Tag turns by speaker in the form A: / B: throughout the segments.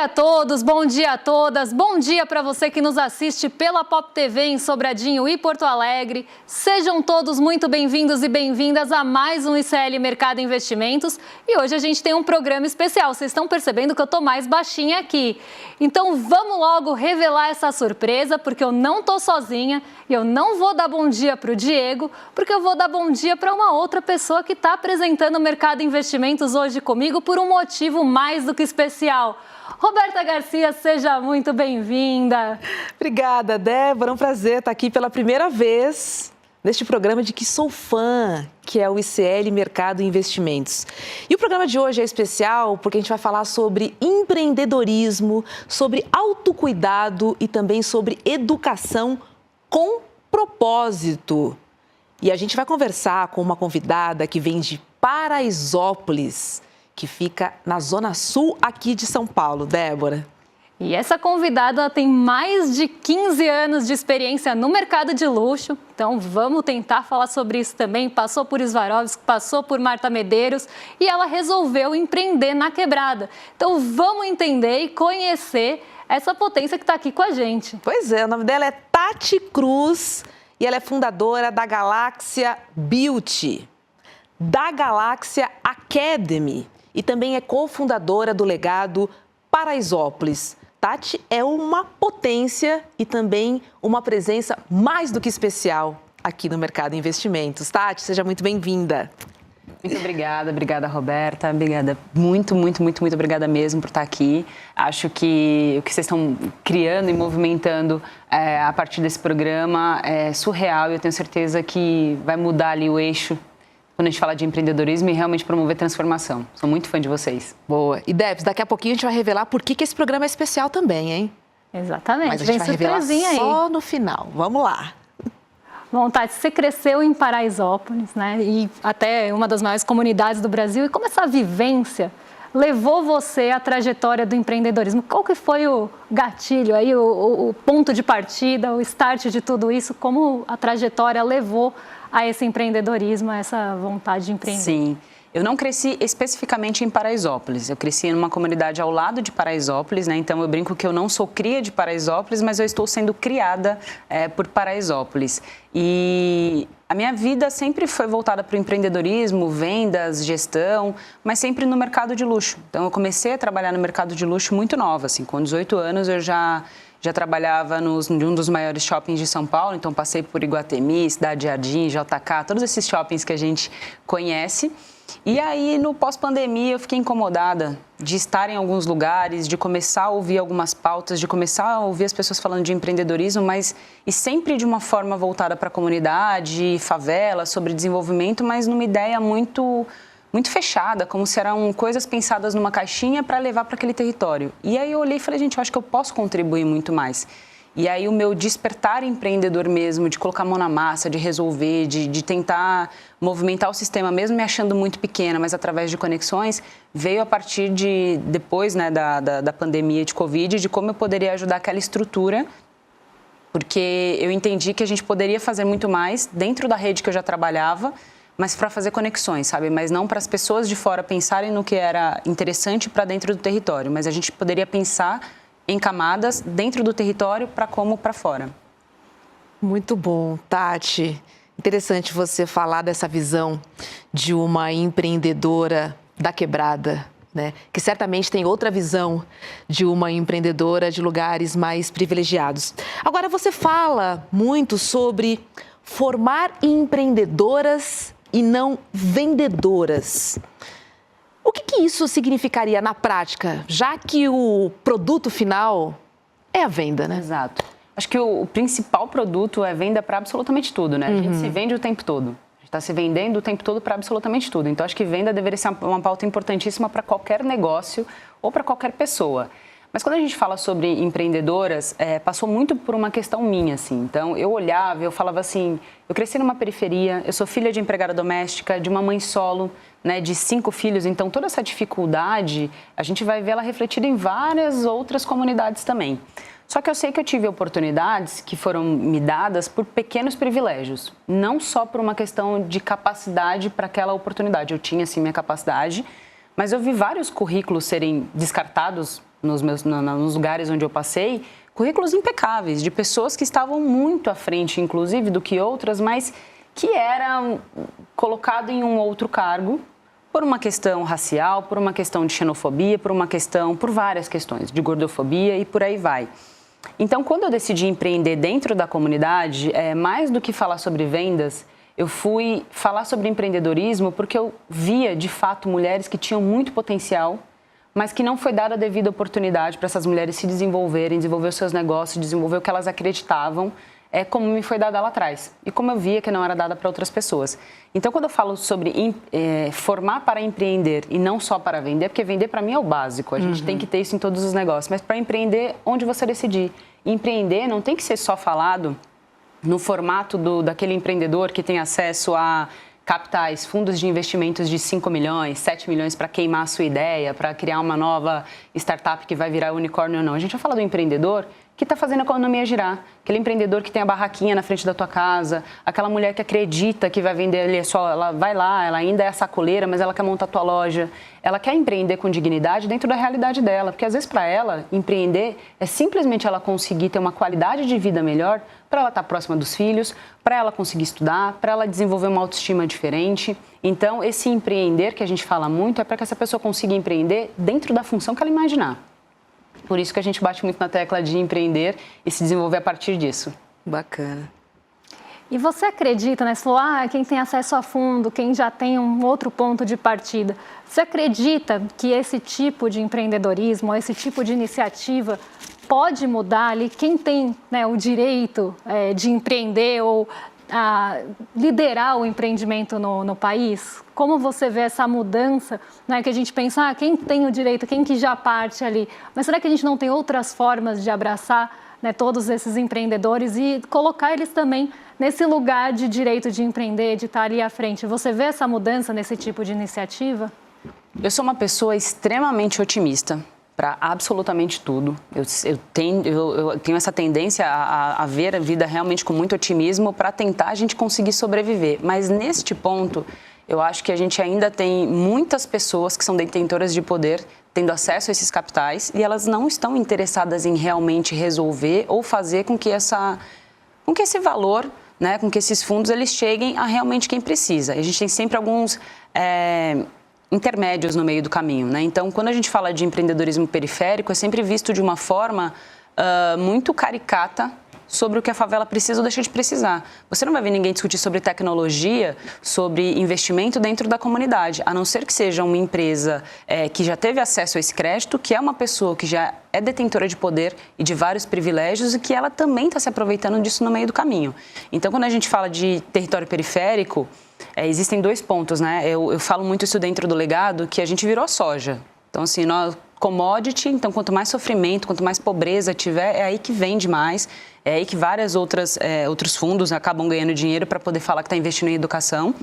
A: a todos, bom dia a todas, bom dia para você que nos assiste pela Pop TV em Sobradinho e Porto Alegre. Sejam todos muito bem-vindos e bem-vindas a mais um ICL Mercado Investimentos. E hoje a gente tem um programa especial, vocês estão percebendo que eu tô mais baixinha aqui. Então vamos logo revelar essa surpresa, porque eu não tô sozinha e eu não vou dar bom dia para o Diego, porque eu vou dar bom dia para uma outra pessoa que está apresentando o Mercado Investimentos hoje comigo por um motivo mais do que especial. Roberta Garcia, seja muito bem-vinda.
B: Obrigada, Débora. É um prazer estar aqui pela primeira vez neste programa de que sou fã, que é o ICL Mercado Investimentos. E o programa de hoje é especial porque a gente vai falar sobre empreendedorismo, sobre autocuidado e também sobre educação com propósito. E a gente vai conversar com uma convidada que vem de Paraisópolis, que fica na Zona Sul aqui de São Paulo. Débora.
A: E essa convidada tem mais de 15 anos de experiência no mercado de luxo, então vamos tentar falar sobre isso também. Passou por Swarovski, passou por Marta Medeiros e ela resolveu empreender na quebrada. Então vamos entender e conhecer essa potência que está aqui com a gente.
B: Pois é, o nome dela é Tati Cruz e ela é fundadora da Galáxia Beauty, da Galáxia Academy e também é cofundadora do Legado Paraisópolis. Tati é uma potência e também uma presença mais do que especial aqui no Mercado Investimentos. Tati, seja muito bem-vinda.
C: Muito obrigada Roberta, obrigada, muito obrigada mesmo por estar aqui. Acho que o que vocês estão criando e movimentando a partir desse programa é surreal e eu tenho certeza que vai mudar ali o eixo quando a gente fala de empreendedorismo e realmente promover transformação. Sou muito fã de vocês.
B: Boa. E Debs, daqui a pouquinho a gente vai revelar por que esse programa é especial também, hein?
A: Exatamente.
B: Mas a gente vai revelar só no final. Vamos lá.
A: Bom, Tati, você cresceu em Paraisópolis, né? E até uma das maiores comunidades do Brasil. E como essa vivência levou você à trajetória do empreendedorismo? Qual que foi o gatilho aí, o ponto de partida, o start de tudo isso? Como a trajetória levou a esse empreendedorismo, a essa vontade de empreender?
C: Sim. Eu não cresci especificamente em Paraisópolis, eu cresci numa comunidade ao lado de Paraisópolis, né? Então eu brinco que eu não sou cria de Paraisópolis, mas eu estou sendo criada por Paraisópolis. E a minha vida sempre foi voltada para o empreendedorismo, vendas, gestão, mas sempre no mercado de luxo. Então eu comecei a trabalhar no mercado de luxo muito nova, assim, com 18 anos eu já trabalhava em um dos maiores shoppings de São Paulo, então passei por Iguatemi, Cidade Jardim, JK, todos esses shoppings que a gente conhece. E aí, no pós-pandemia, eu fiquei incomodada de estar em alguns lugares, de começar a ouvir algumas pautas, de começar a ouvir as pessoas falando de empreendedorismo, mas e sempre de uma forma voltada para a comunidade, favela, sobre desenvolvimento, mas numa ideia muito fechada, como se eram coisas pensadas numa caixinha para levar para aquele território. E aí eu olhei e falei, gente, eu acho que eu posso contribuir muito mais. E aí o meu despertar empreendedor mesmo, de colocar a mão na massa, de resolver, de tentar movimentar o sistema, mesmo me achando muito pequena, mas através de conexões, veio a partir de, depois, né, da pandemia de Covid, de como eu poderia ajudar aquela estrutura, porque eu entendi que a gente poderia fazer muito mais dentro da rede que eu já trabalhava, mas para fazer conexões, sabe? Mas não para as pessoas de fora pensarem no que era interessante para dentro do território, mas a gente poderia pensar em camadas dentro do território para como para fora.
B: Muito bom, Tati. Interessante você falar dessa visão de uma empreendedora da quebrada, né? Que certamente tem outra visão de uma empreendedora de lugares mais privilegiados. Agora, você fala muito sobre formar empreendedoras e não vendedoras. O que isso significaria na prática, já que o produto final é a venda, né?
C: Exato. Acho que o principal produto é venda para absolutamente tudo, né? A gente se vende o tempo todo. A gente está se vendendo o tempo todo para absolutamente tudo. Então, acho que venda deveria ser uma pauta importantíssima para qualquer negócio ou para qualquer pessoa. Mas quando a gente fala sobre empreendedoras, passou muito por uma questão minha, assim. Então, eu olhava, eu falava assim, eu cresci numa periferia, eu sou filha de empregada doméstica, de uma mãe solo, né, de 5 filhos. Então, toda essa dificuldade, a gente vai ver ela refletida em várias outras comunidades também. Só que eu sei que eu tive oportunidades que foram me dadas por pequenos privilégios, não só por uma questão de capacidade para aquela oportunidade. Eu tinha, sim, minha capacidade, mas eu vi vários currículos serem descartados nos lugares onde eu passei, currículos impecáveis, de pessoas que estavam muito à frente, inclusive, do que outras, mas que eram colocadas em um outro cargo por uma questão racial, por uma questão de xenofobia, por várias questões, de gordofobia e por aí vai. Então, quando eu decidi empreender dentro da comunidade, mais do que falar sobre vendas, eu fui falar sobre empreendedorismo porque eu via, de fato, mulheres que tinham muito potencial, mas que não foi dada a devida oportunidade para essas mulheres se desenvolverem, desenvolver os seus negócios, desenvolver o que elas acreditavam, como me foi dada lá atrás. E como eu via que não era dada para outras pessoas. Então, quando eu falo sobre formar para empreender e não só para vender, porque vender para mim é o básico, a gente tem que ter isso em todos os negócios, mas para empreender, onde você decidir. Empreender não tem que ser só falado no formato daquele empreendedor que tem acesso a capitais, fundos de investimentos de 5 milhões, 7 milhões para queimar a sua ideia, para criar uma nova startup que vai virar unicórnio ou não. A gente vai falar do empreendedor que está fazendo a economia girar. Aquele empreendedor que tem a barraquinha na frente da tua casa, aquela mulher que acredita que vai vender ali, ela vai lá, ela ainda é a sacoleira, mas ela quer montar a tua loja. Ela quer empreender com dignidade dentro da realidade dela, porque às vezes para ela, empreender é simplesmente ela conseguir ter uma qualidade de vida melhor para ela estar próxima dos filhos, para ela conseguir estudar, para ela desenvolver uma autoestima diferente. Então, esse empreender que a gente fala muito é para que essa pessoa consiga empreender dentro da função que ela imaginar. Por isso que a gente bate muito na tecla de empreender e se desenvolver a partir disso.
B: Bacana.
A: E você acredita, né? Você falou, quem tem acesso a fundo, quem já tem um outro ponto de partida. Você acredita que esse tipo de empreendedorismo, esse tipo de iniciativa pode mudar ali quem tem, né, o direito de empreender ou liderar o empreendimento no país? Como você vê essa mudança, né, que a gente pensa, quem tem o direito, quem que já parte ali? Mas será que a gente não tem outras formas de abraçar, né, todos esses empreendedores e colocar eles também nesse lugar de direito de empreender, de estar ali à frente? Você vê essa mudança nesse tipo de iniciativa?
C: Eu sou uma pessoa extremamente otimista para absolutamente tudo. Eu tenho essa tendência a ver a vida realmente com muito otimismo para tentar a gente conseguir sobreviver. Mas neste ponto, eu acho que a gente ainda tem muitas pessoas que são detentoras de poder tendo acesso a esses capitais e elas não estão interessadas em realmente resolver ou fazer com que esse valor, né, com que esses fundos eles cheguem a realmente quem precisa. E a gente tem sempre alguns intermédios no meio do caminho, né? Então, quando a gente fala de empreendedorismo periférico, é sempre visto de uma forma muito caricata sobre o que a favela precisa ou deixa de precisar. Você não vai ver ninguém discutir sobre tecnologia, sobre investimento dentro da comunidade, a não ser que seja uma empresa que já teve acesso a esse crédito, que é uma pessoa que já é detentora de poder e de vários privilégios e que ela também está se aproveitando disso no meio do caminho. Então, quando a gente fala de território periférico, existem dois pontos, né? Eu falo muito isso dentro do legado, que a gente virou soja. Então, assim, commodity, então quanto mais sofrimento, quanto mais pobreza tiver, é aí que vende mais, é aí que vários outros fundos acabam ganhando dinheiro para poder falar que está investindo em educação,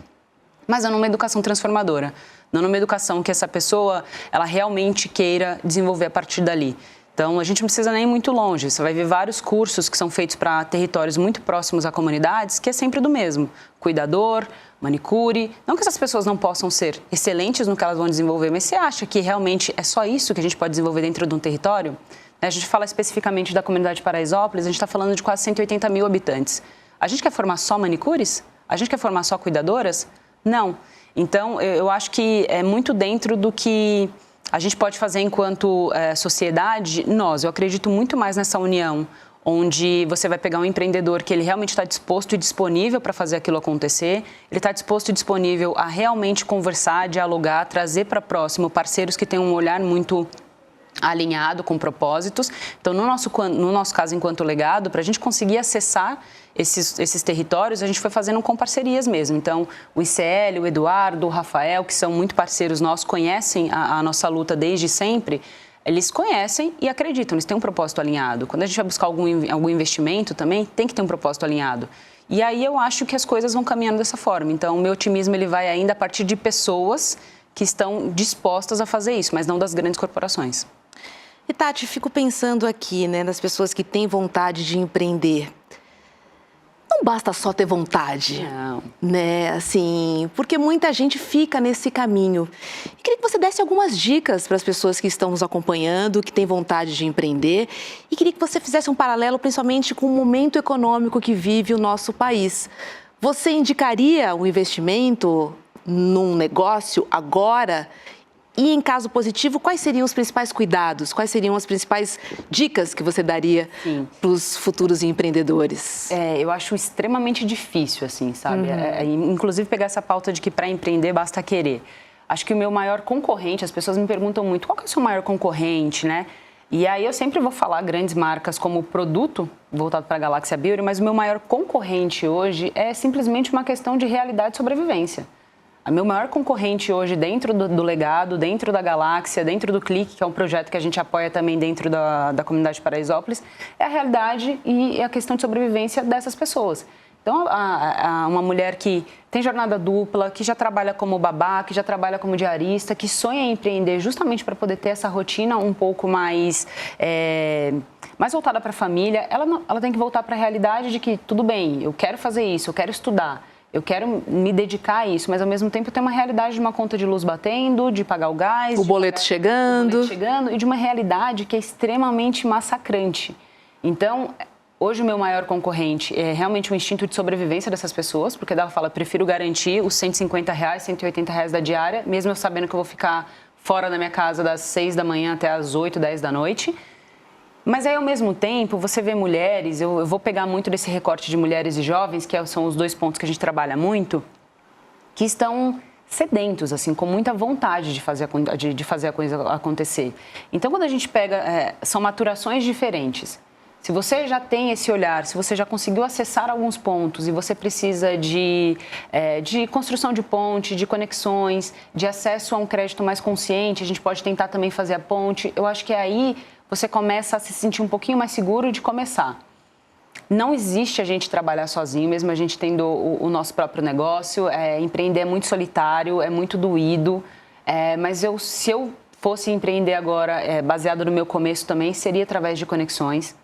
C: mas não numa educação transformadora, não numa educação que essa pessoa ela realmente queira desenvolver a partir dali. Então, a gente não precisa nem ir muito longe. Você vai ver vários cursos que são feitos para territórios muito próximos a comunidades, que é sempre do mesmo. Cuidador, manicure. Não que essas pessoas não possam ser excelentes no que elas vão desenvolver, mas você acha que realmente é só isso que a gente pode desenvolver dentro de um território? A gente fala especificamente da comunidade de Paraisópolis, a gente está falando de quase 180 mil habitantes. A gente quer formar só manicures? A gente quer formar só cuidadoras? Não. Então, eu acho que é muito dentro do que a gente pode fazer enquanto sociedade. Eu acredito muito mais nessa união, onde você vai pegar um empreendedor que ele realmente está disposto e disponível para fazer aquilo acontecer, ele está disposto e disponível a realmente conversar, dialogar, trazer para próximo parceiros que têm um olhar muito alinhado com propósitos. Então, no nosso caso, enquanto legado, para a gente conseguir acessar esses territórios, a gente foi fazendo com parcerias mesmo. Então, o ICL, o Eduardo, o Rafael, que são muito parceiros nossos, conhecem a nossa luta desde sempre, eles conhecem e acreditam, eles têm um propósito alinhado. Quando a gente vai buscar algum investimento também, tem que ter um propósito alinhado. E aí eu acho que as coisas vão caminhando dessa forma. Então, o meu otimismo ele vai ainda a partir de pessoas que estão dispostas a fazer isso, mas não das grandes corporações.
B: E, Tati, fico pensando aqui, né, das pessoas que têm vontade de empreender. não basta só ter vontade,
C: Não.
B: né? Assim, porque muita gente fica nesse caminho. E queria que você desse algumas dicas para as pessoas que estão nos acompanhando, que têm vontade de empreender, e queria que você fizesse um paralelo, principalmente com o momento econômico que vive o nosso país. Você indicaria um investimento num negócio agora? E, em caso positivo, quais seriam os principais cuidados? Quais seriam as principais dicas que você daria para os futuros empreendedores?
C: Eu acho extremamente difícil, assim, sabe? Inclusive, pegar essa pauta de que para empreender basta querer. Acho que o meu maior concorrente, as pessoas me perguntam muito, qual que é o seu maior concorrente, né? E aí eu sempre vou falar grandes marcas como produto, voltado para a Galáxia Beauty, mas o meu maior concorrente hoje é simplesmente uma questão de realidade e sobrevivência. O meu maior concorrente hoje dentro do Legado, dentro da Galáxia, dentro do Clique, que é um projeto que a gente apoia também dentro da comunidade de Paraisópolis, é a realidade e a questão de sobrevivência dessas pessoas. Então, uma mulher que tem jornada dupla, que já trabalha como babá, que já trabalha como diarista, que sonha em empreender justamente para poder ter essa rotina um pouco mais voltada para a família, ela tem que voltar para a realidade de que, tudo bem, eu quero fazer isso, eu quero estudar, eu quero me dedicar a isso, mas ao mesmo tempo eu tenho uma realidade de uma conta de luz batendo, de pagar o gás...
B: O boleto chegando
C: e de uma realidade que é extremamente massacrante. Então, hoje o meu maior concorrente é realmente o instinto de sobrevivência dessas pessoas, porque ela fala, prefiro garantir os R$150, R$180 da diária, mesmo eu sabendo que eu vou ficar fora da minha casa das 6 da manhã até as 8, 10 da noite. Mas aí, ao mesmo tempo, você vê mulheres, eu vou pegar muito desse recorte de mulheres e jovens, que são os dois pontos que a gente trabalha muito, que estão sedentos, assim, com muita vontade de fazer a coisa acontecer. Então, quando a gente pega, são maturações diferentes. Se você já tem esse olhar, se você já conseguiu acessar alguns pontos e você precisa de construção de ponte, de conexões, de acesso a um crédito mais consciente, a gente pode tentar também fazer a ponte. Eu acho que aí você começa a se sentir um pouquinho mais seguro de começar. Não existe a gente trabalhar sozinho, mesmo a gente tendo o nosso próprio negócio. Empreender é muito solitário, é muito doído, mas se eu fosse empreender agora, baseado no meu começo também, seria através de conexões.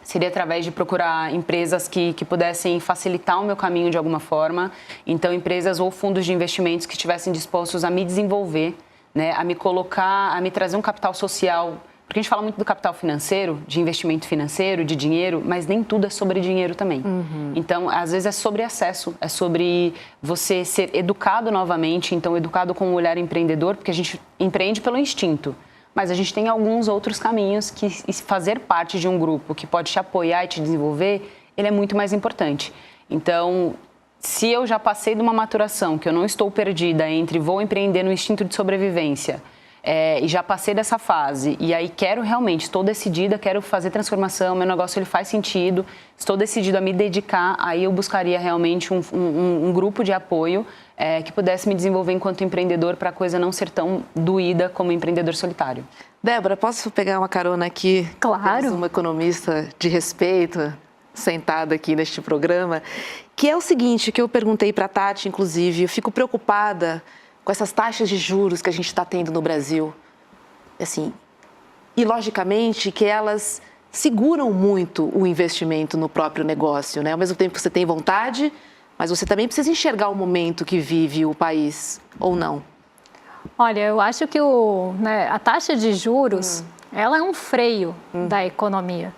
C: Seria através de procurar empresas que pudessem facilitar o meu caminho de alguma forma. Então, empresas ou fundos de investimentos que estivessem dispostos a me desenvolver, né, a me colocar, a me trazer um capital social. Porque a gente fala muito do capital financeiro, de investimento financeiro, de dinheiro, mas nem tudo é sobre dinheiro também. Então, às vezes é sobre acesso, é sobre você ser educado novamente, então educado com um olhar empreendedor, porque a gente empreende pelo instinto. Mas a gente tem alguns outros caminhos que fazer parte de um grupo que pode te apoiar e te desenvolver, ele é muito mais importante. Então, se eu já passei de uma maturação, que eu não estou perdida entre vou empreender no instinto de sobrevivência, e já passei dessa fase, e aí estou decidida, quero fazer transformação, meu negócio ele faz sentido, estou decidida a me dedicar, aí eu buscaria realmente um grupo de apoio que pudesse me desenvolver enquanto empreendedor para a coisa não ser tão doída como empreendedor solitário.
B: Débora, posso pegar uma carona aqui?
A: Claro.
B: Temos uma economista de respeito sentada aqui neste programa, que é o seguinte, que eu perguntei para a Tati, inclusive, eu fico preocupada com essas taxas de juros que a gente está tendo no Brasil, assim, e logicamente que elas seguram muito o investimento no próprio negócio, né? Ao mesmo tempo que você tem vontade, mas você também precisa enxergar o momento que vive o país, ou não?
A: Olha, eu acho que a taxa de juros, ela é um freio da economia.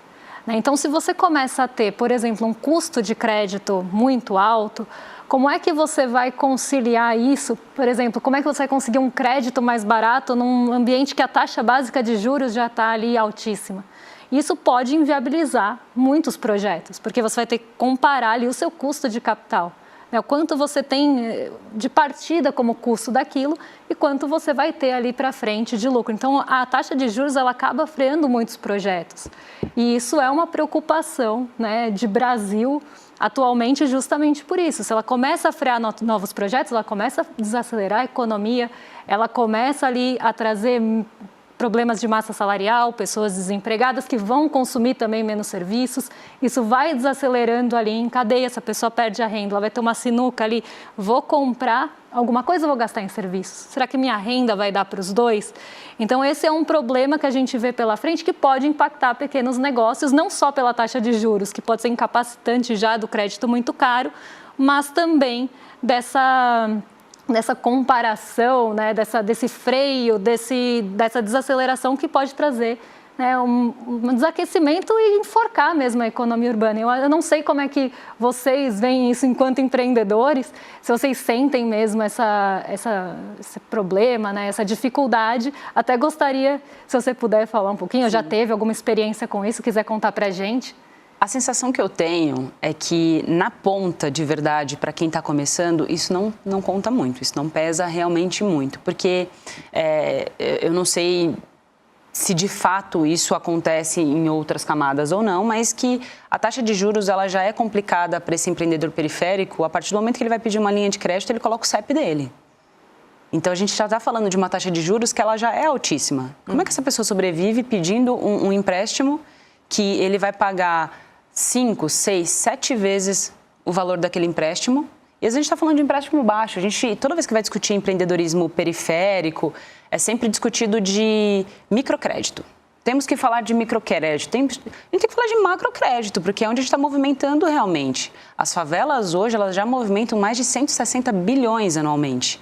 A: Então, se você começa a ter, por exemplo, um custo de crédito muito alto, como é que você vai conciliar isso? Por exemplo, como é que você vai conseguir um crédito mais barato num ambiente que a taxa básica de juros já está ali altíssima? Isso pode inviabilizar muitos projetos, porque você vai ter que comparar ali o seu custo de capital, né? O quanto você tem de partida como custo daquilo e quanto você vai ter ali para frente de lucro. Então, a taxa de juros ela acaba freando muitos projetos. E isso é uma preocupação, né, de Brasil atualmente justamente por isso. Se ela começa a frear novos projetos, ela começa a desacelerar a economia, ela começa ali a trazer problemas de massa salarial, pessoas desempregadas que vão consumir também menos serviços. Isso vai desacelerando ali em cadeia, essa pessoa perde a renda, ela vai ter uma sinuca ali, vou comprar alguma coisa ou vou gastar em serviços? Será que minha renda vai dar para os dois? Então, esse é um problema que a gente vê pela frente que pode impactar pequenos negócios, não só pela taxa de juros, que pode ser incapacitante já do crédito muito caro, mas também dessa comparação, né, desse freio, dessa desaceleração que pode trazer, né, um desaquecimento e enforcar mesmo a economia urbana. Eu não sei como é que vocês veem isso enquanto empreendedores, se vocês sentem mesmo esse problema, né, essa dificuldade. Até gostaria, se você puder falar um pouquinho, já teve alguma experiência com isso, quiser contar pra gente.
C: A sensação que eu tenho é que, na ponta, de verdade, para quem está começando, isso não conta muito, isso não pesa realmente muito, porque eu não sei se de fato isso acontece em outras camadas ou não, mas que a taxa de juros ela já é complicada para esse empreendedor periférico. A partir do momento que ele vai pedir uma linha de crédito, ele coloca o CEP dele. Então, a gente já está falando de uma taxa de juros que ela já é altíssima. Como é que essa pessoa sobrevive pedindo um empréstimo que ele vai pagar 5, 6, 7 vezes o valor daquele empréstimo? E a gente está falando de empréstimo baixo. Toda vez que vai discutir empreendedorismo periférico, é sempre discutido de microcrédito. Temos que falar de microcrédito. A gente tem que falar de macrocrédito, porque é onde a gente está movimentando realmente. As favelas hoje, elas já movimentam mais de 160 bilhões anualmente.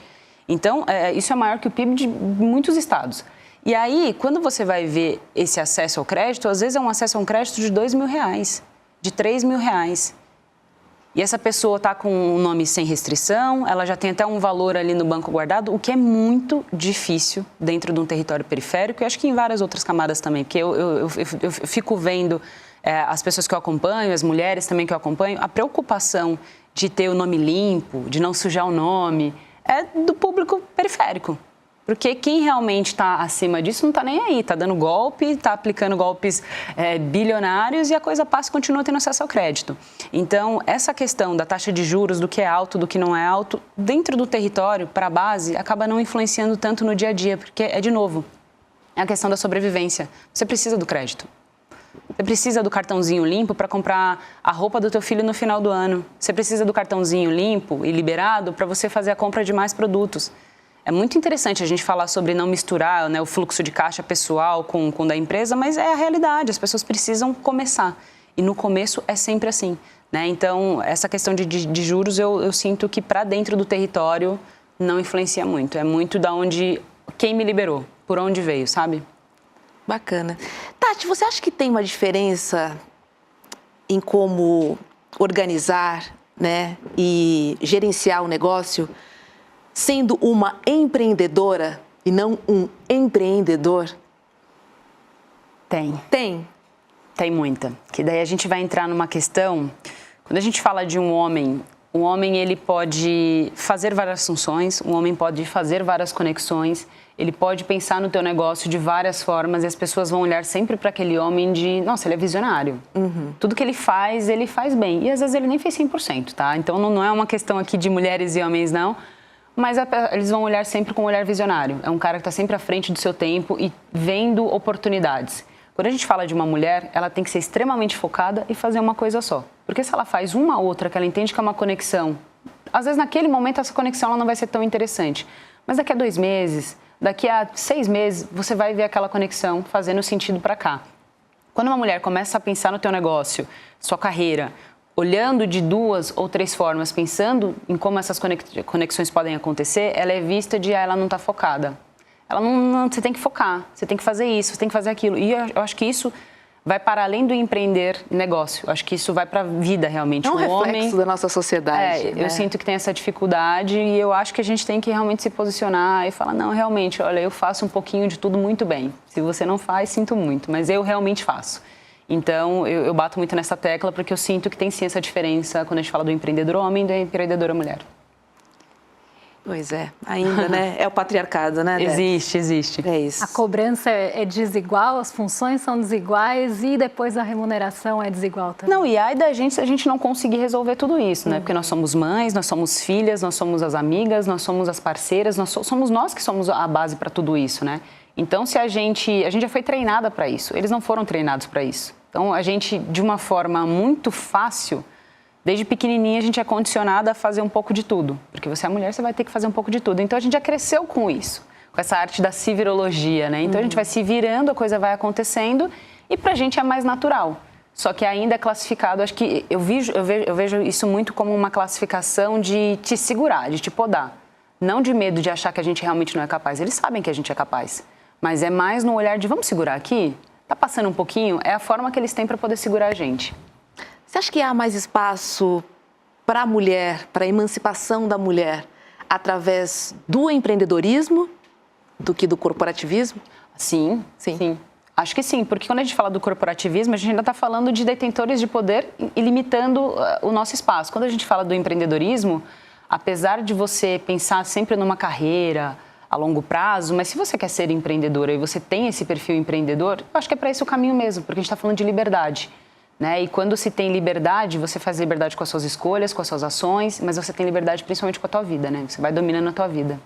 C: Então, isso é maior que o PIB de muitos estados. E aí, quando você vai ver esse acesso ao crédito, às vezes é um acesso a um crédito de R$2.000, de R$3.000. E essa pessoa está com um nome sem restrição, ela já tem até um valor ali no banco guardado, o que é muito difícil dentro de um território periférico e acho que em várias outras camadas também, porque eu fico vendo as pessoas que eu acompanho, as mulheres também que eu acompanho, a preocupação de ter o nome limpo, de não sujar o nome, é do público periférico. Porque quem realmente está acima disso não está nem aí, está dando golpe, está aplicando golpes bilionários e a coisa passa e continua tendo acesso ao crédito. Então, essa questão da taxa de juros, do que é alto, do que não é alto, dentro do território, para a base, acaba não influenciando tanto no dia a dia, porque, de novo, é a questão da sobrevivência. Você precisa do crédito. Você precisa do cartãozinho limpo para comprar a roupa do teu filho no final do ano. Você precisa do cartãozinho limpo e liberado para você fazer a compra de mais produtos. É muito interessante a gente falar sobre não misturar, né, o fluxo de caixa pessoal com o da empresa, mas é a realidade, as pessoas precisam começar. E no começo é sempre assim, né? Então, essa questão de juros, eu sinto que para dentro do território não influencia muito. É muito da onde, quem me liberou, por onde veio, sabe?
B: Bacana. Tati, você acha que tem uma diferença em como organizar, né, e gerenciar o negócio sendo uma empreendedora e não um empreendedor?
C: Tem.
B: Tem?
C: Tem muita. Que daí a gente vai entrar numa questão, quando a gente fala de um homem ele pode fazer várias funções, um homem pode fazer várias conexões, ele pode pensar no teu negócio de várias formas e as pessoas vão olhar sempre para aquele homem de, nossa, ele é visionário. Uhum. Tudo que ele faz bem. E às vezes ele nem fez 100%, tá? Então não é uma questão aqui de mulheres e homens, não. Mas eles vão olhar sempre com um olhar visionário. É um cara que está sempre à frente do seu tempo e vendo oportunidades. Quando a gente fala de uma mulher, ela tem que ser extremamente focada e fazer uma coisa só. Porque se ela faz uma outra, que ela entende que é uma conexão, às vezes naquele momento essa conexão ela não vai ser tão interessante. Mas daqui a 2 meses, daqui a 6 meses, você vai ver aquela conexão fazendo sentido para cá. Quando uma mulher começa a pensar no teu negócio, sua carreira, olhando de 2 ou 3 formas, pensando em como essas conexões podem acontecer, ela é vista de, ela não está focada. Ela não, você tem que focar, você tem que fazer isso, você tem que fazer aquilo. E eu acho que isso vai para além do empreender negócio. Eu acho que isso vai para a vida, realmente.
B: É um reflexo da nossa sociedade.
C: Né? Eu sinto que tem essa dificuldade e eu acho que a gente tem que realmente se posicionar e falar, não, realmente, olha, eu faço um pouquinho de tudo muito bem. Se você não faz, sinto muito, mas eu realmente faço. Então, eu bato muito nessa tecla porque eu sinto que tem sim essa diferença quando a gente fala do empreendedor homem e da empreendedora mulher.
B: Pois é, ainda, né? É o patriarcado, né, Débora?
C: Existe.
B: É isso.
A: A cobrança é desigual, as funções são desiguais e depois a remuneração é desigual também.
C: Não, e aí da gente se a gente não conseguir resolver tudo isso, né? Porque nós somos mães, nós somos filhas, nós somos as amigas, nós somos as parceiras, somos nós que somos a base para tudo isso, né? Então, se a gente já foi treinada para isso, eles não foram treinados para isso. Então, a gente, de uma forma muito fácil, desde pequenininha, a gente é condicionada a fazer um pouco de tudo. Porque você é mulher, você vai ter que fazer um pouco de tudo. Então, a gente já cresceu com isso, com essa arte da civirologia, né? Então, a gente vai se virando, a coisa vai acontecendo e pra gente é mais natural. Só que ainda é classificado, acho que eu vejo isso muito como uma classificação de te segurar, de te podar. Não de medo de achar que a gente realmente não é capaz. Eles sabem que a gente é capaz. Mas é mais no olhar de vamos segurar aqui? Tá passando um pouquinho? É a forma que eles têm para poder segurar a gente.
B: Você acha que há mais espaço para a mulher, para a emancipação da mulher, através do empreendedorismo do que do corporativismo?
C: Sim. Acho que sim, porque quando a gente fala do corporativismo, a gente ainda está falando de detentores de poder e limitando o nosso espaço. Quando a gente fala do empreendedorismo, apesar de você pensar sempre numa carreira a longo prazo, mas se você quer ser empreendedora e você tem esse perfil empreendedor, eu acho que é para esse o caminho mesmo, porque a gente está falando de liberdade. Né? E quando se tem liberdade, você faz liberdade com as suas escolhas, com as suas ações, mas você tem liberdade principalmente com a tua vida, né? Você vai dominando a tua vida.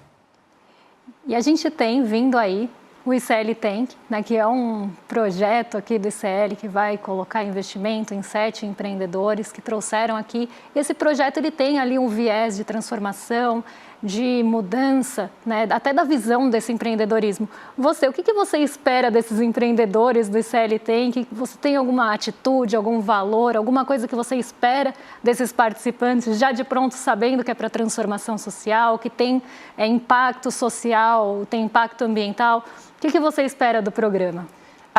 A: E a gente tem vindo aí o ICL Tank, né, que é um projeto aqui do ICL que vai colocar investimento em 7 empreendedores que trouxeram aqui. Esse projeto ele tem ali um viés de transformação, de mudança, né, até da visão desse empreendedorismo. O que você espera desses empreendedores do ICL Tank? Você tem alguma atitude, algum valor, alguma coisa que você espera desses participantes, já de pronto sabendo que é para transformação social, que tem impacto social, tem impacto ambiental? O que você espera do programa?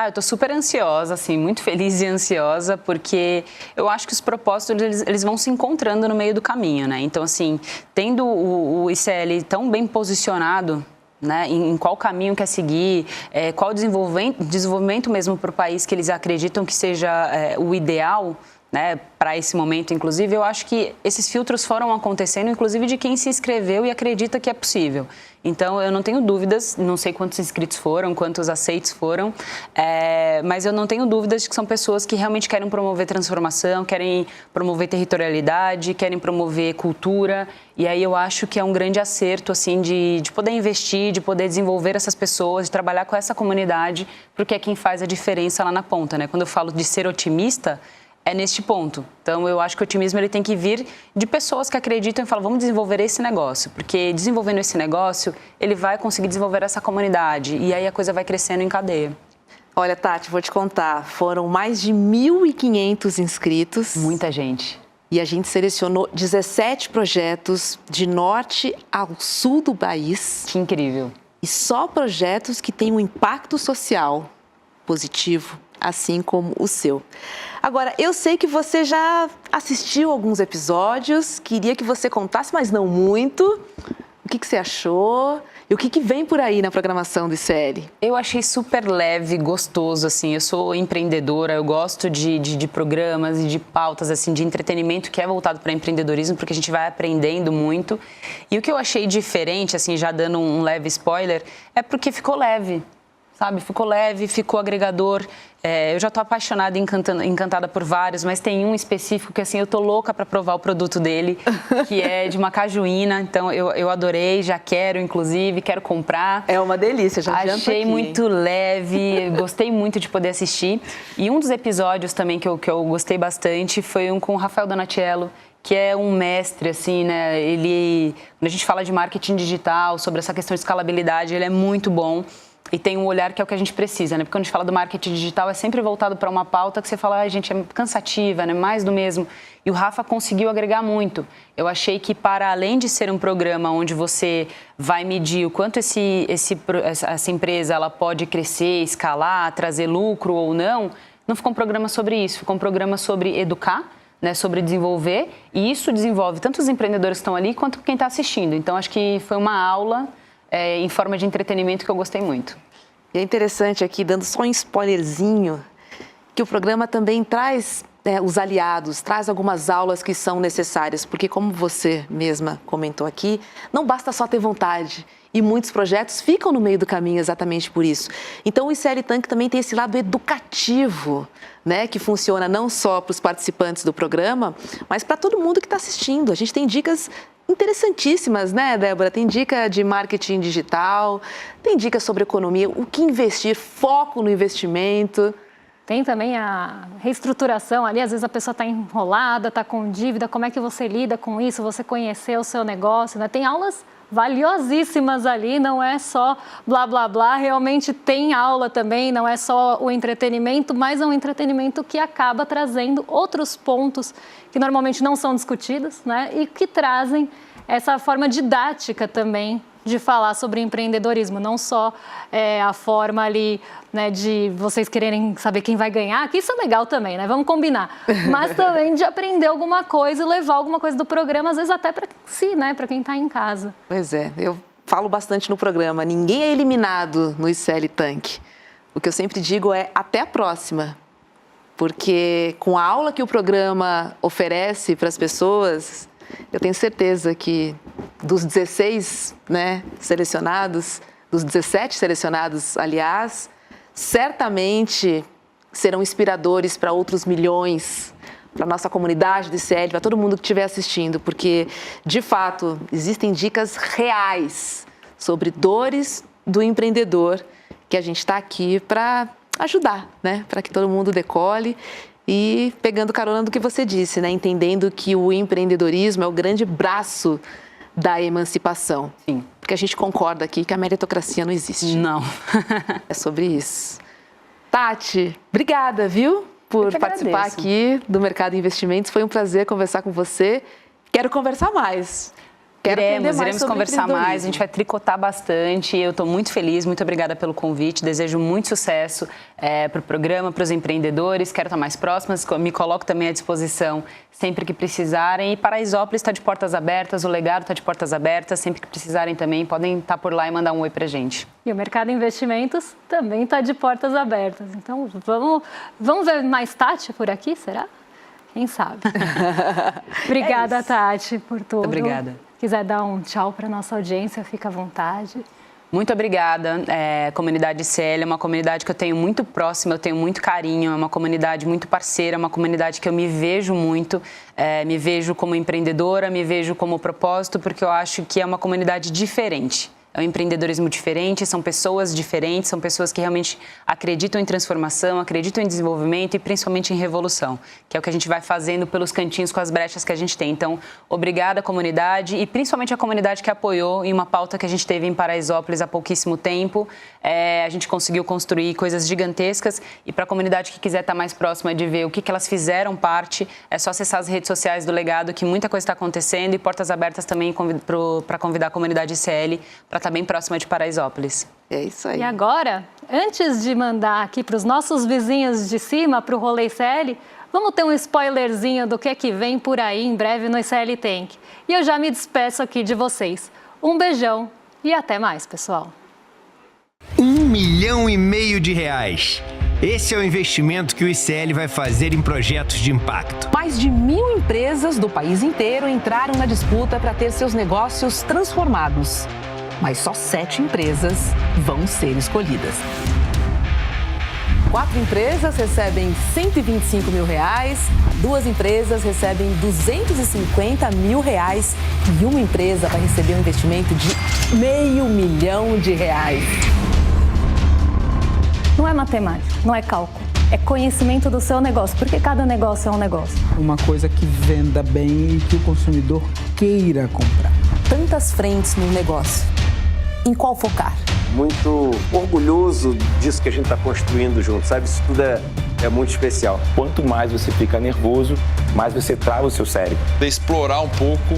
C: Eu estou super ansiosa, assim, muito feliz e ansiosa, porque eu acho que os propósitos, eles vão se encontrando no meio do caminho, né? Então, assim, tendo o ICL tão bem posicionado, né, em qual caminho quer seguir, qual desenvolvimento mesmo para o país que eles acreditam que seja o ideal, né, para esse momento, inclusive, eu acho que esses filtros foram acontecendo, inclusive de quem se inscreveu e acredita que é possível. Então, eu não tenho dúvidas, não sei quantos inscritos foram, quantos aceitos foram, mas eu não tenho dúvidas de que são pessoas que realmente querem promover transformação, querem promover territorialidade, querem promover cultura, e aí eu acho que é um grande acerto, assim, de poder investir, de poder desenvolver essas pessoas, de trabalhar com essa comunidade, porque é quem faz a diferença lá na ponta, né? Quando eu falo de ser otimista, é neste ponto. Então, eu acho que o otimismo ele tem que vir de pessoas que acreditam e falam, vamos desenvolver esse negócio, porque desenvolvendo esse negócio, ele vai conseguir desenvolver essa comunidade e aí a coisa vai crescendo em cadeia.
B: Olha, Tati, vou te contar, foram mais de 1.500 inscritos.
C: Muita gente.
B: E a gente selecionou 17 projetos de norte ao sul do país.
C: Que incrível.
B: E só projetos que têm um impacto social positivo, assim como o seu. Agora, eu sei que você já assistiu alguns episódios, queria que você contasse, mas não muito, o que você achou e o que vem por aí na programação do ICL.
C: Eu achei super leve, gostoso, assim, eu sou empreendedora, eu gosto de programas e de pautas, assim, de entretenimento que é voltado para empreendedorismo, porque a gente vai aprendendo muito. E o que eu achei diferente, assim, já dando um leve spoiler, é porque ficou leve. Sabe, ficou leve, ficou agregador. Eu já estou apaixonada e encantada por vários, mas tem um específico que, assim, eu tô louca para provar o produto dele, que é de uma cajuína. Então, eu adorei, já quero, inclusive, quero comprar.
B: É uma delícia, já adianto
C: Achei
B: aqui.
C: muito leve, gostei muito de poder assistir. E um dos episódios também que eu gostei bastante foi um com o Rafael Donatiello, que é um mestre, assim, né? Quando a gente fala de marketing digital, sobre essa questão de escalabilidade, ele é muito bom. E tem um olhar que é o que a gente precisa, né? Porque quando a gente fala do marketing digital, é sempre voltado para uma pauta que você fala, gente, é cansativa, né? Mais do mesmo. E o Rafa conseguiu agregar muito. Eu achei que, para além de ser um programa onde você vai medir o quanto essa empresa ela pode crescer, escalar, trazer lucro ou não ficou um programa sobre isso. Ficou um programa sobre educar, né? Sobre desenvolver. E isso desenvolve tanto os empreendedores que estão ali, quanto quem está assistindo. Então, acho que foi uma aula em forma de entretenimento que eu gostei muito.
B: E é interessante aqui, dando só um spoilerzinho, que o programa também traz os aliados, traz algumas aulas que são necessárias, porque como você mesma comentou aqui, não basta só ter vontade. E muitos projetos ficam no meio do caminho exatamente por isso. Então, o ICL Tank também tem esse lado educativo, né, que funciona não só para os participantes do programa, mas para todo mundo que está assistindo. A gente tem dicas interessantíssimas, né, Débora? Tem dica de marketing digital, tem dica sobre economia, o que investir, foco no investimento.
A: Tem também a reestruturação ali, às vezes a pessoa está enrolada, está com dívida, como é que você lida com isso, você conhecer o seu negócio, né? Tem aulas valiosíssimas ali, não é só blá, blá, blá, realmente tem aula também, não é só o entretenimento, mas é um entretenimento que acaba trazendo outros pontos que normalmente não são discutidos, né? E que trazem essa forma didática também de falar sobre empreendedorismo, não só a forma ali, né, de vocês quererem saber quem vai ganhar, que isso é legal também, né, vamos combinar, mas também de aprender alguma coisa e levar alguma coisa do programa, às vezes até para si, né, para quem está em casa.
B: Pois é, eu falo bastante no programa, ninguém é eliminado no ICL Tank. O que eu sempre digo é até a próxima, porque com a aula que o programa oferece para as pessoas, eu tenho certeza que dos 16, né, selecionados, dos 17 selecionados, aliás, certamente serão inspiradores para outros milhões, para a nossa comunidade do ICL, para todo mundo que estiver assistindo, porque, de fato, existem dicas reais sobre dores do empreendedor que a gente está aqui para ajudar, né, para que todo mundo decole. E pegando carona do que você disse, né? Entendendo que o empreendedorismo é o grande braço da emancipação.
C: Sim.
B: Porque a gente concorda aqui que a meritocracia não existe.
C: Não.
B: É sobre isso. Tati, obrigada, viu? Por participar aqui do Mercado Investimentos. Foi um prazer conversar com você. Quero conversar mais.
C: Iremos conversar mais, a gente vai tricotar bastante. Eu estou muito feliz, muito obrigada pelo convite. Desejo muito sucesso para o programa, para os empreendedores. Quero estar mais próximas, me coloco também à disposição sempre que precisarem. E Paraisópolis está de portas abertas, o Legado está de portas abertas. Sempre que precisarem também, podem estar por lá e mandar um oi para a gente.
A: E o Mercado Investimentos também está de portas abertas. Então, vamos ver mais Tati por aqui, será? Quem sabe? Obrigada, Tati, por tudo.
C: Obrigada.
A: Quiser dar um tchau para a nossa audiência, fica à vontade.
C: Muito obrigada. A comunidade ICL é uma comunidade que eu tenho muito próxima, eu tenho muito carinho, é uma comunidade muito parceira, é uma comunidade que eu me vejo muito, me vejo como empreendedora, me vejo como propósito, porque eu acho que é uma comunidade diferente. É um empreendedorismo diferente, são pessoas diferentes, são pessoas que realmente acreditam em transformação, acreditam em desenvolvimento e principalmente em revolução, que é o que a gente vai fazendo pelos cantinhos com as brechas que a gente tem. Então, obrigada comunidade e principalmente a comunidade que apoiou em uma pauta que a gente teve em Paraisópolis há pouquíssimo tempo. A gente conseguiu construir coisas gigantescas e para a comunidade que quiser estar mais próxima de ver o que elas fizeram parte, é só acessar as redes sociais do Legado, que muita coisa está acontecendo e portas abertas também para convidar a comunidade ICL para estar bem próxima de Paraisópolis.
B: É isso aí.
A: E agora, antes de mandar aqui para os nossos vizinhos de cima, para o Rolê ICL, vamos ter um spoilerzinho do que vem por aí em breve no ICL Tank. E eu já me despeço aqui de vocês. Um beijão e até mais, pessoal.
D: R$1,5 milhão. Esse é o investimento que o ICL vai fazer em projetos de impacto.
B: Mais de 1.000 empresas do país inteiro entraram na disputa para ter seus negócios transformados. Mas só 7 empresas vão ser escolhidas. 4 empresas recebem R$125 mil, 2 empresas recebem R$250 mil e uma empresa vai receber um investimento de R$500 milhão.
A: Não é matemática, não é cálculo, é conhecimento do seu negócio, porque cada negócio é um negócio.
E: Uma coisa que venda bem e que o consumidor queira comprar.
B: Tantas frentes no negócio. Em qual focar?
F: Muito orgulhoso disso que a gente está construindo junto, sabe? Isso tudo é muito especial.
G: Quanto mais você fica nervoso, mais você trava o seu cérebro.
H: Explorar um pouco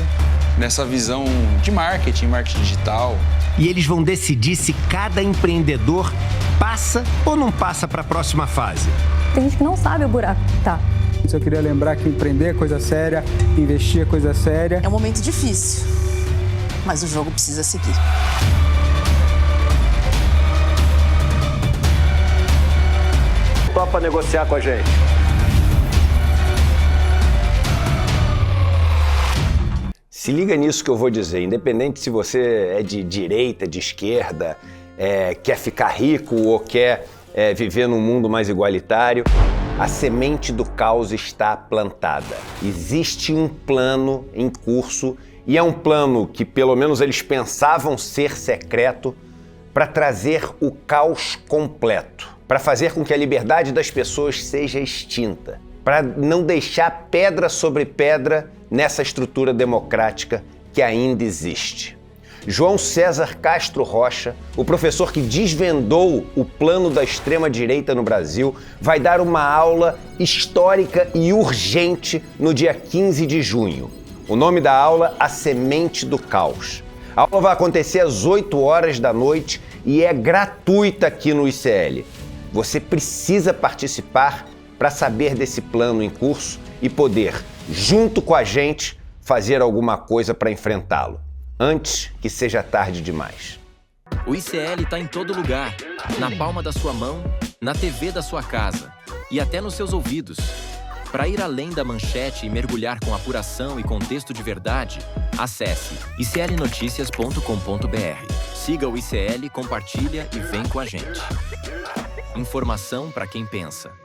H: nessa visão de marketing digital.
D: E eles vão decidir se cada empreendedor passa ou não passa para a próxima fase.
A: Tem gente que não sabe o buraco que tá.
E: Eu queria lembrar que empreender é coisa séria, investir é coisa séria.
I: É um momento difícil, mas o jogo precisa seguir.
F: Topa negociar com a gente. Se liga nisso que eu vou dizer, independente se você é de direita, de esquerda, quer ficar rico ou quer viver num mundo mais igualitário, a semente do caos está plantada. Existe um plano em curso E é um plano que, pelo menos, eles pensavam ser secreto para trazer o caos completo, para fazer com que a liberdade das pessoas seja extinta, para não deixar pedra sobre pedra nessa estrutura democrática que ainda existe. João César Castro Rocha, o professor que desvendou o plano da extrema-direita no Brasil, vai dar uma aula histórica e urgente no dia 15 de junho. O nome da aula, A Semente do Caos. A aula vai acontecer às 8 horas da noite e é gratuita aqui no ICL. Você precisa participar para saber desse plano em curso e poder, junto com a gente, fazer alguma coisa para enfrentá-lo, antes que seja tarde demais.
J: O ICL está em todo lugar, na palma da sua mão, na TV da sua casa e até nos seus ouvidos. Para ir além da manchete e mergulhar com apuração e contexto de verdade, acesse iclnoticias.com.br. Siga o ICL, compartilha e vem com a gente. Informação para quem pensa.